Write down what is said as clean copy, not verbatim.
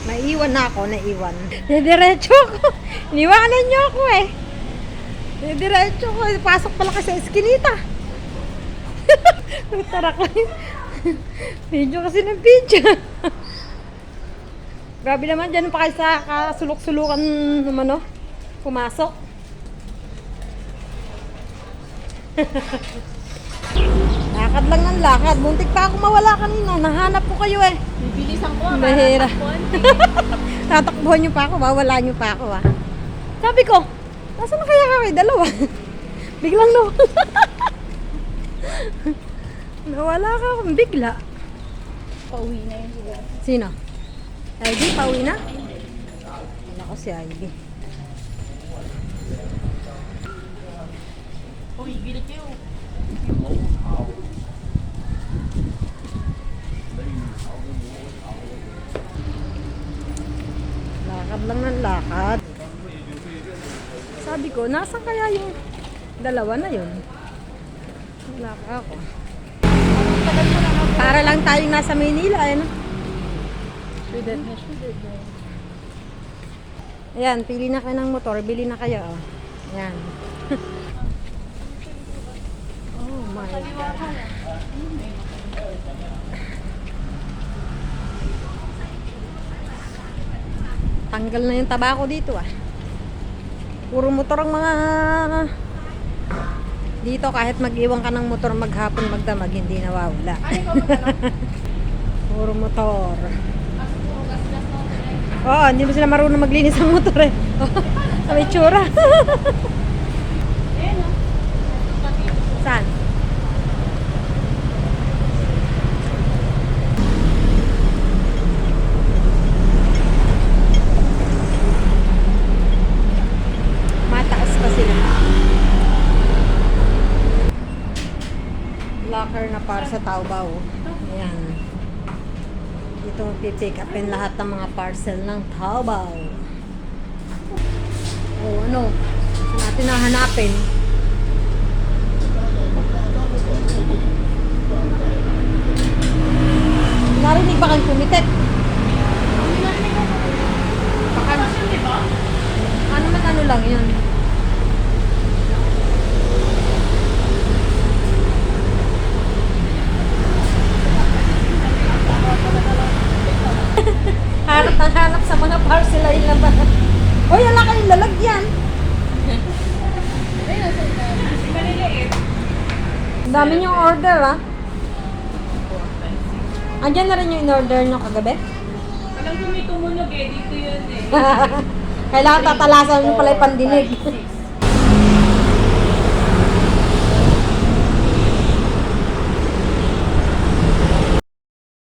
Naiwan na ako, naiwan. Diretso ako. Iniwanan niyo ako eh. Diretso ako. Pasok pala kasi sa eskinita. Tara ko. Video kasi ng video. Grabe naman, dyan pa kayo sa kasulok-sulukan naman, no? Pumasok. Lakad lang ng lakad. Muntik pa ako mawala kanina. Nahanap ko kayo eh. Bibilisan ko. Mahira. Tatakbuhan niyo pa ako, mawala niyo pa ako ah. Sabi ko, nasa na kaya kayo? Dalawa. Biglang nawala. Nawala ka akong bigla. Pauwi na yun siguro. Sino? Ivy, pauwi na? Wala ko si Ivy. Uy, gilit kayo. Lakad lang ng lakad. Sabi ko, nasan kaya yung dalawa na yun? Wala ka ako. Para lang tayong nasa Maynila, eh, no? Shredded na, shredded na. Ayan, pili na kayo ng motor, bili na kayo, oh. Ayan. Oh my God. Tanggal na yung tabako dito, ah. Puro motor ang mga dito, kahit mag-iwan ka ng motor maghapon magdamag, hindi nawawala. Puro motor. Oo, hindi mo sila marunong maglinis ng motor eh. Sa may tsura. Saan? Mataas pa sila. Locker na para sa Taobao. Ayan. Dito pipick upin lahat ng mga parcel ng Taobao. O ano? Saan natin nahanapin? Narinig ba kang kumitet? Baka, ano man ano lang yan? Hanap na hanap sa mga parcel ay laban. Hoy, wala kayong lalagyan. Ang dami niyong order, ah. Andiyan na rin yung in-order nyo kagabi? Alam ko may tumunog eh, dito yun eh. Kailangan tatalasan mo pala yung pandinig.